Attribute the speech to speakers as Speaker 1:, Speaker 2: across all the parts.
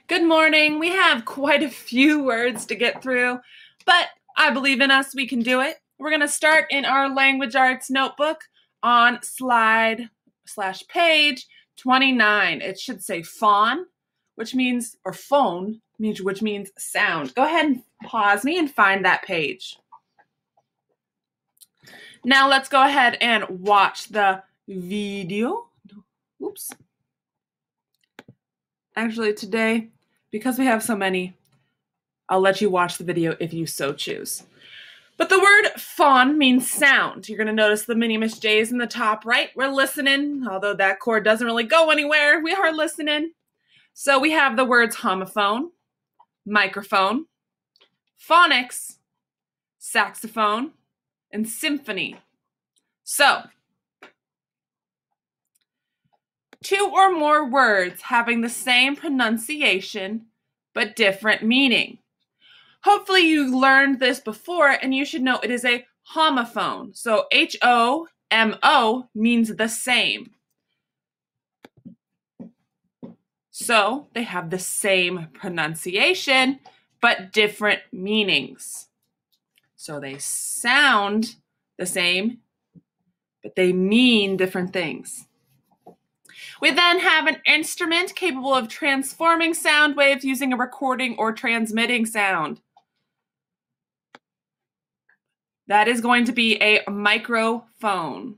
Speaker 1: Good morning. We have quite a few words to get through, but I believe in us. We can do it. We're going to start in our language arts notebook on slide/page 29. It should say Phon, which means, or phone, which means sound. Go ahead and pause me and find that page. Now let's go ahead and watch the video. Oops. Actually, today, because we have so many, I'll let you watch the video if you so choose. But the word phon means sound. You're going to notice the mini Miss J's in the top right. We're listening, although that chord doesn't really go anywhere. We are listening. So we have the words homophone, microphone, phonics, saxophone, and symphony. So, two or more words having the same pronunciation but different meaning. Hopefully you learned this before, and you should know it is a homophone. So H-O-M-O means the same. So they have the same pronunciation, but different meanings. So they sound the same, but they mean different things. We then have an instrument capable of transforming sound waves using a recording or transmitting sound. That is going to be a microphone.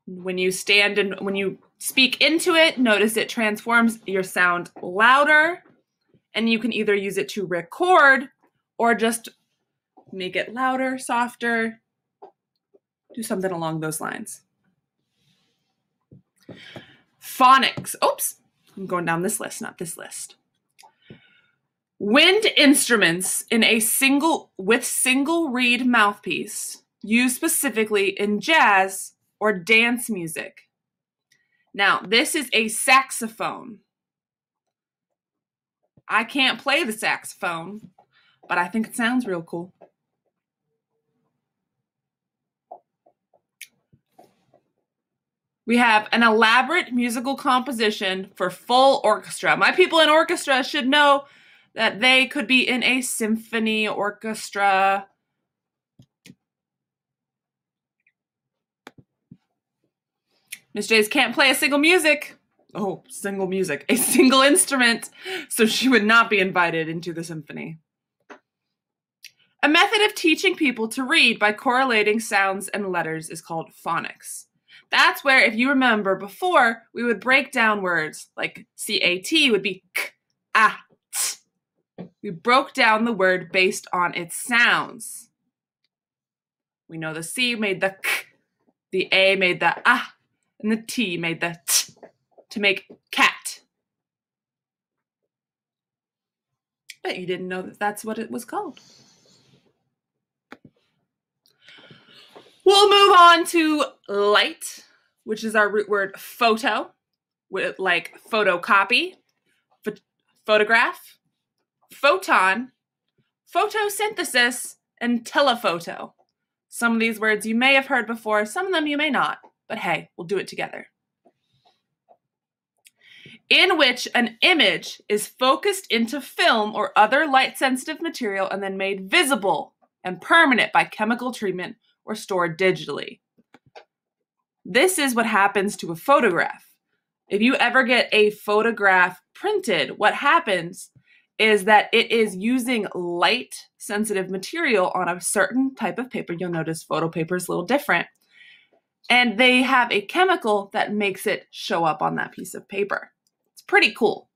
Speaker 1: When you speak into it, notice it transforms your sound louder, and you can either use it to record or just make it louder, softer, do something along those lines. Phonics. Oops, I'm going down this list, not this list. Wind instruments with single reed mouthpiece, used specifically in jazz or dance music. Now, this is a saxophone. I can't play the saxophone, but I think it sounds real cool. We have an elaborate musical composition for full orchestra. My people in orchestra should know that they could be in a symphony orchestra. Miss J's can't play a single instrument, so she would not be invited into the symphony. A method of teaching people to read by correlating sounds and letters is called phonics. That's where, if you remember before, we would break down words like C-A-T would be k, a, t. We broke down the word based on its sounds. We know the C made the k, the A made the a, and the T made the t to make cat. But you didn't know that that's what it was called. We'll move on to light, which is our root word photo, with like photocopy, photograph, photon, photosynthesis, and telephoto. Some of these words you may have heard before, some of them you may not, but hey, we'll do it together. In which an image is focused into film or other light-sensitive material and then made visible and permanent by chemical treatment or stored digitally. This is what happens to a photograph. If you ever get a photograph printed, what happens is that it is using light-sensitive material on a certain type of paper. You'll notice photo paper is a little different. And they have a chemical that makes it show up on that piece of paper. It's pretty cool.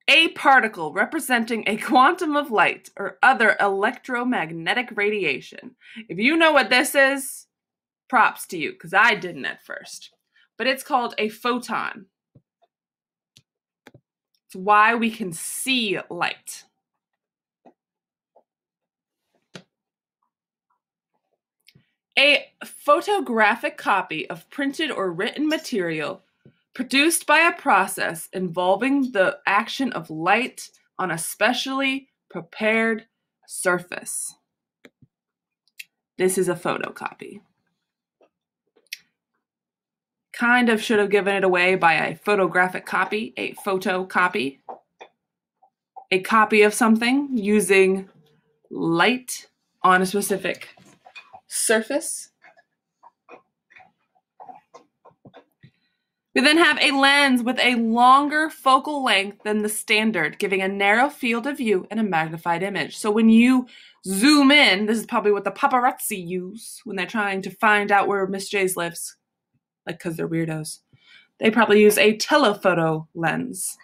Speaker 1: A particle representing a quantum of light or other electromagnetic radiation. If you know what this is, props to you, because I didn't at first. But it's called a photon. It's why we can see light. A photographic copy of printed or written material produced by a process involving the action of light on a specially prepared surface. This is a photocopy. kind of should have given it away by a photographic copy, a photocopy, a copy of something using light on a specific surface. We then have a lens with a longer focal length than the standard, giving a narrow field of view and a magnified image. So when you zoom in, this is probably what the paparazzi use when they're trying to find out where Miss J's lives, like because they're weirdos. They probably use a telephoto lens.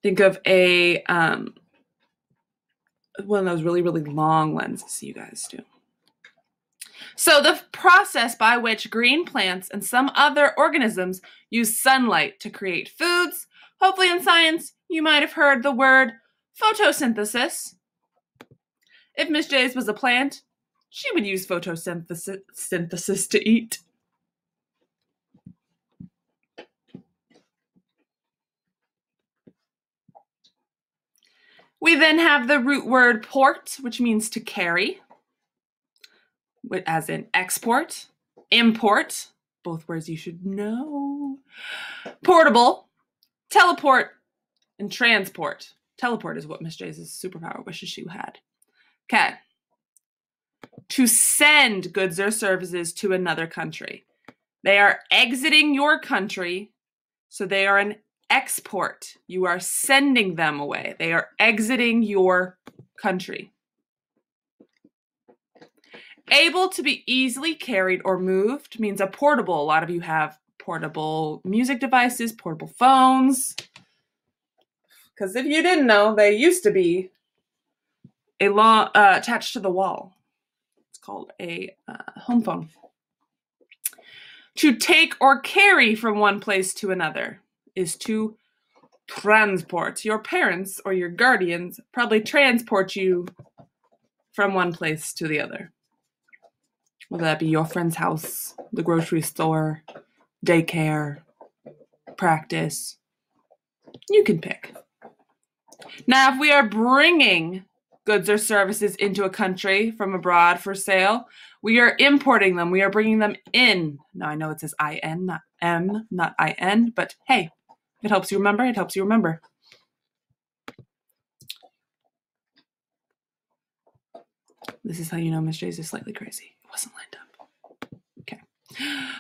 Speaker 1: Think of a one of those really, really long lenses you guys do. So the process by which green plants and some other organisms use sunlight to create foods. Hopefully in science, you might have heard the word photosynthesis. If Miss J's was a plant, she would use photosynthesis to eat. We then have the root word port, which means to carry, as in export, import, both words you should know, portable, teleport, and transport. Teleport is what Miss J's superpower wishes she had. Okay. To send goods or services to another country. They are exiting your country, so they are an export. You are sending them away. They are exiting your country. Able to be easily carried or moved means a portable. A lot of you have portable music devices, portable phones. Because if you didn't know, they used to be attached to the wall. It's called a home phone. To take or carry from one place to another is to transport. Your parents or your guardians probably transport you from one place to the other. Whether that be your friend's house, the grocery store, daycare, practice. You can pick. Now, if we are bringing goods or services into a country from abroad for sale, we are importing them. We are bringing them in. Now, I know it says I-N, not M, not I-N, but hey, it helps you remember. It helps you remember. This is how you know Miss J's is slightly crazy. It wasn't lined up. Okay.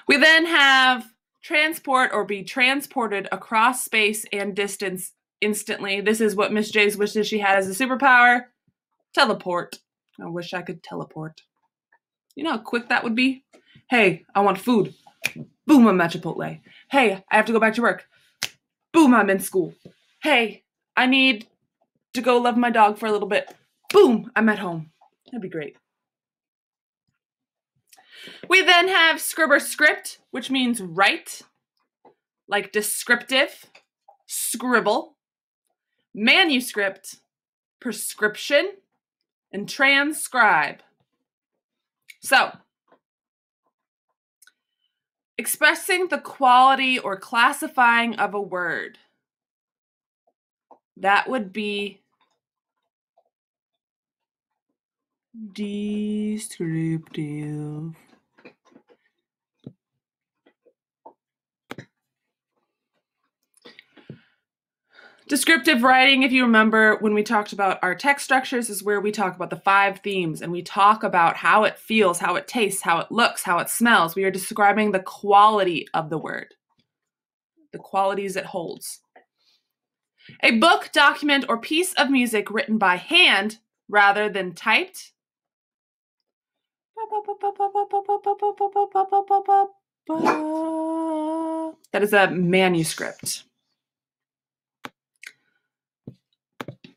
Speaker 1: We then have transport or be transported across space and distance instantly. This is what Miss J's wishes she had as a superpower. Teleport. I wish I could teleport. You know how quick that would be? Hey, I want food. Boom, I'm at Chipotle. Hey, I have to go back to work. Boom, I'm in school. Hey, I need to go love my dog for a little bit. Boom, I'm at home. That'd be great. We then have scrib or script, which means write, like descriptive, scribble, manuscript, prescription, and transcribe. So, expressing the quality or classifying of a word. That would be descriptive. Descriptive writing, if you remember when we talked about our text structures, is where we talk about the 5 themes and we talk about how it feels, how it tastes, how it looks, how it smells. We are describing the quality of the word, the qualities it holds. A book, document, or piece of music written by hand rather than typed. That is a manuscript.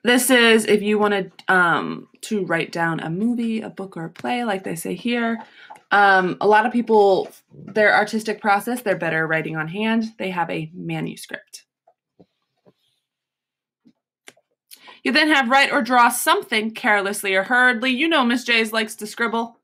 Speaker 1: This is if you wanted to write down a movie, a book, or a play, like they say here. A lot of people, their artistic process, they're better writing on hand. They have a manuscript. You then have write or draw something carelessly or hurriedly. You know Miss J's likes to scribble.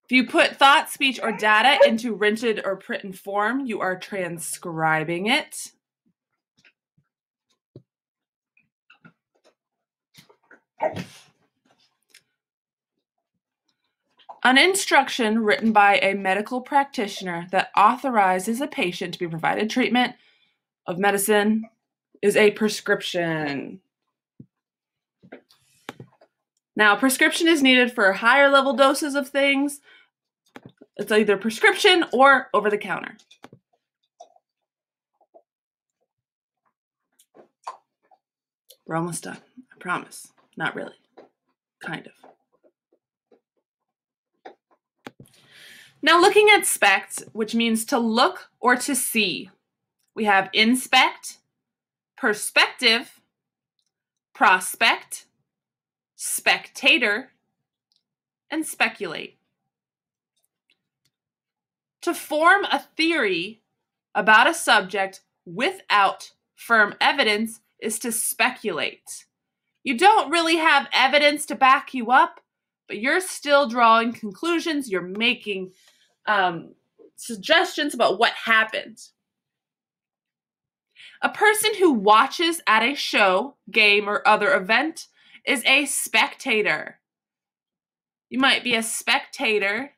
Speaker 1: If you put thought, speech, or data into printed or written form, you are transcribing it. An instruction written by a medical practitioner that authorizes a patient to be provided treatment of medicine is a prescription. Now, prescription is needed for higher level doses of things. It's either prescription or over the counter. We're almost done, I promise. Not really. Kind of. Now, looking at spect, which means to look or to see, we have inspect, perspective, prospect, spectator, and speculate. To form a theory about a subject without firm evidence is to speculate. You don't really have evidence to back you up, but you're still drawing conclusions. You're making suggestions about what happened. A person who watches at a show, game, or other event is a spectator. You might be a spectator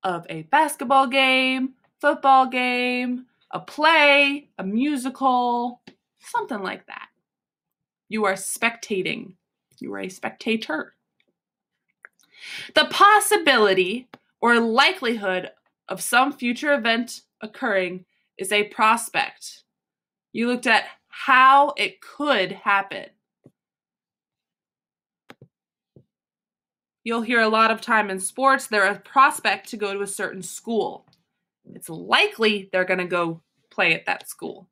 Speaker 1: of a basketball game, football game, a play, a musical, something like that. You are spectating. You are a spectator. The possibility or likelihood of some future event occurring is a prospect. You looked at how it could happen. You'll hear a lot of time in sports, they're a prospect to go to a certain school. It's likely they're going to go play at that school.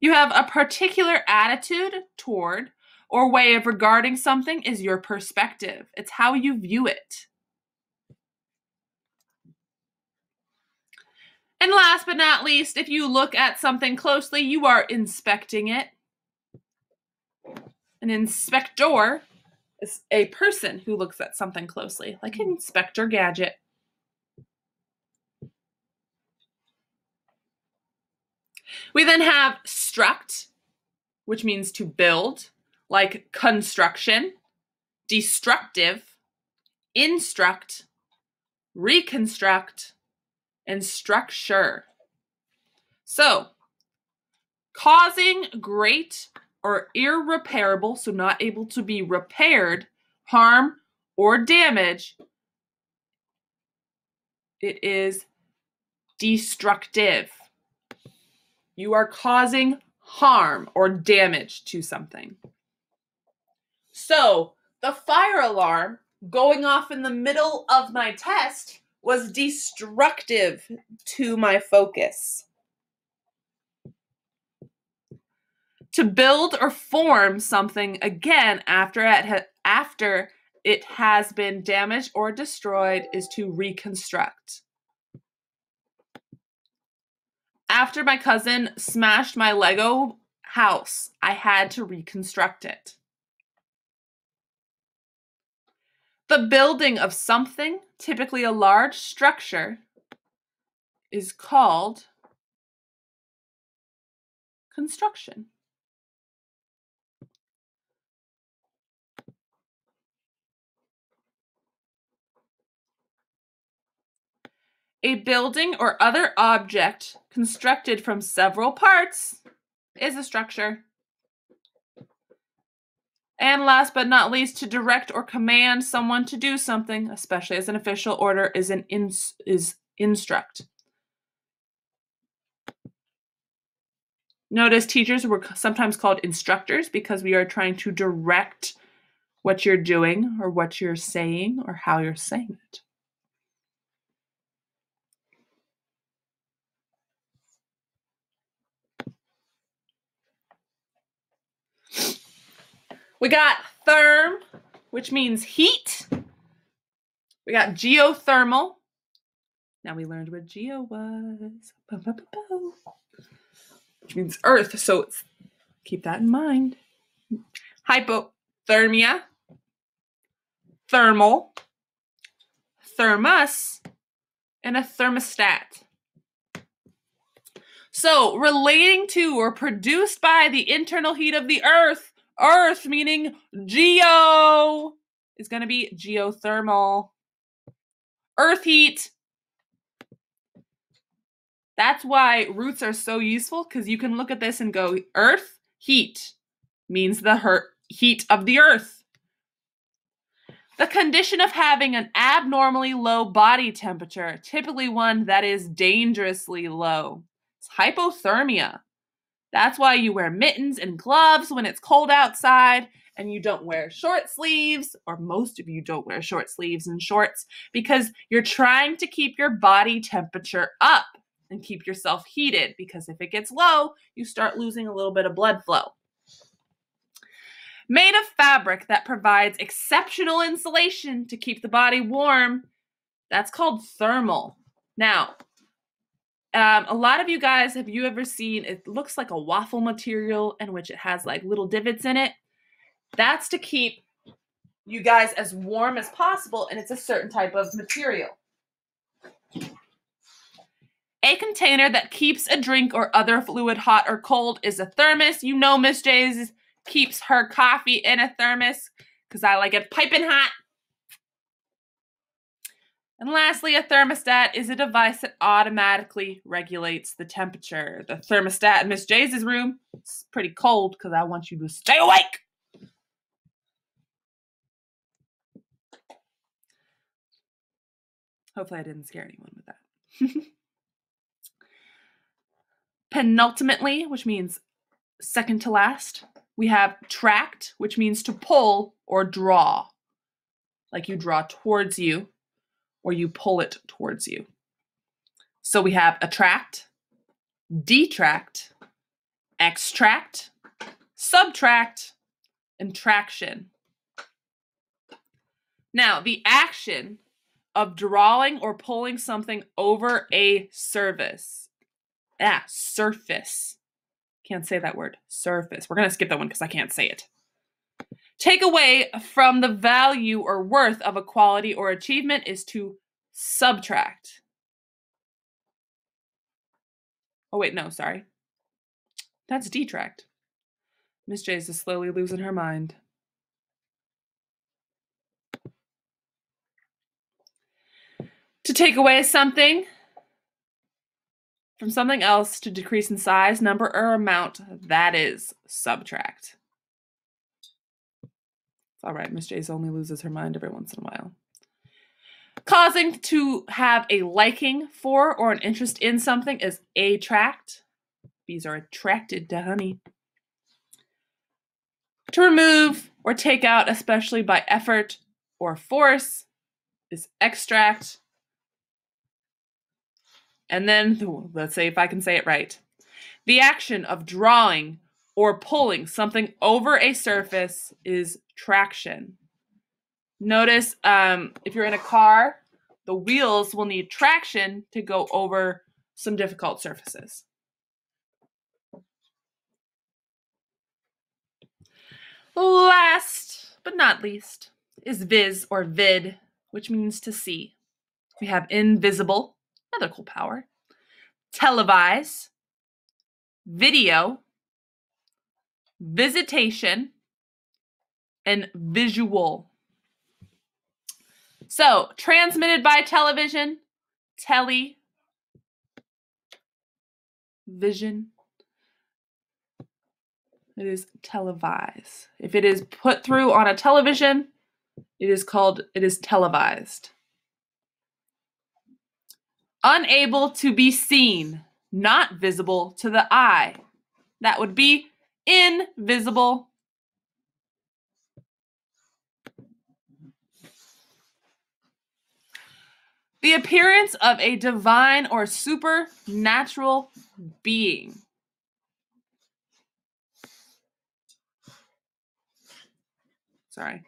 Speaker 1: You have a particular attitude toward or way of regarding something is your perspective. It's how you view it. And last but not least, if you look at something closely, you are inspecting it. An inspector is a person who looks at something closely, like an Inspector Gadget. We then have struct, which means to build, like construction, destructive, instruct, reconstruct, and structure. So, causing great or irreparable, so not able to be repaired, harm or damage, it is destructive. You are causing harm or damage to something. So, the fire alarm going off in the middle of my test was destructive to my focus. To build or form something again after it has been damaged or destroyed is to reconstruct. After my cousin smashed my Lego house, I had to reconstruct it. The building of something, typically a large structure, is called construction. A building or other object constructed from several parts is a structure. And last but not least, to direct or command someone to do something, especially as an official order, is instruct. Notice teachers were sometimes called instructors because we are trying to direct what you're doing or what you're saying or how you're saying it. We got therm, which means heat. We got geothermal. Now we learned what geo was. Which means earth, so keep that in mind. Hypothermia, thermal, thermos, and a thermostat. So, relating to or produced by the internal heat of the earth meaning geo, is going to be geothermal. Earth heat. That's why roots are so useful, because you can look at this and go, earth heat means the heat of the earth. The condition of having an abnormally low body temperature, typically one that is dangerously low. It's hypothermia. That's why you wear mittens and gloves when it's cold outside, and you don't wear short sleeves, or most of you don't wear short sleeves and shorts, because you're trying to keep your body temperature up and keep yourself heated, because if it gets low, you start losing a little bit of blood flow. Made of fabric that provides exceptional insulation to keep the body warm, that's called thermal. Now, a lot of you guys, have you ever seen, it looks like a waffle material in which it has like little divots in it? That's to keep you guys as warm as possible, and it's a certain type of material. A container that keeps a drink or other fluid hot or cold is a thermos. You know Miss J's keeps her coffee in a thermos because I like it piping hot. And lastly, a thermostat is a device that automatically regulates the temperature. The thermostat in Miss J's room is pretty cold because I want you to stay awake. Hopefully I didn't scare anyone with that. Penultimately, which means second to last, we have tract, which means to pull or draw. Like you draw towards you, or you pull it towards you. So we have attract, detract, extract, subtract, and traction. Now, the action of drawing or pulling something over a surface. Surface. Can't say that word. Surface. We're going to skip that one because I can't say it. Take away from the value or worth of a quality or achievement is to subtract. Oh, wait, no, sorry. That's detract. Miss J's is slowly losing her mind. To take away something from something else to decrease in size, number, or amount, that is subtract. It's all right, Miss J's only loses her mind every once in a while. Causing to have a liking for or an interest in something is attract. Bees are attracted to honey. To remove or take out, especially by effort or force, is extract. And then, let's say if I can say it right, the action of drawing or pulling something over a surface is traction. Notice if you're in a car, the wheels will need traction to go over some difficult surfaces. Last but not least is vis or vid, which means to see. We have invisible, another cool power, televise, video, visitation, and visual. So, transmitted by television, vision. It is televise. If it is put through on a television, it is televised. Unable to be seen, not visible to the eye. That would be invisible. The appearance of a divine or supernatural being. Sorry.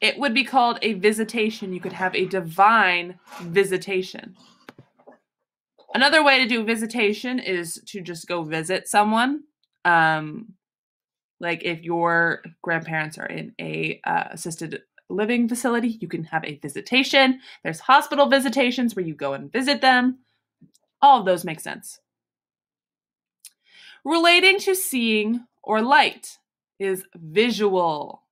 Speaker 1: It would be called a visitation. You could have a divine visitation. Another way to do visitation is to just go visit someone. Like if your grandparents are in a assisted living facility, you can have a visitation. There's hospital visitations where you go and visit them. All of those make sense. Relating to seeing or light is visual.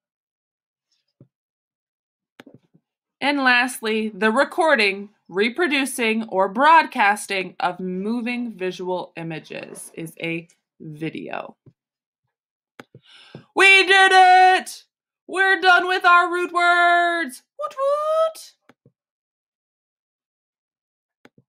Speaker 1: And lastly, the recording, reproducing, or broadcasting of moving visual images is a video. We did it! We're done with our root words! Woot woot!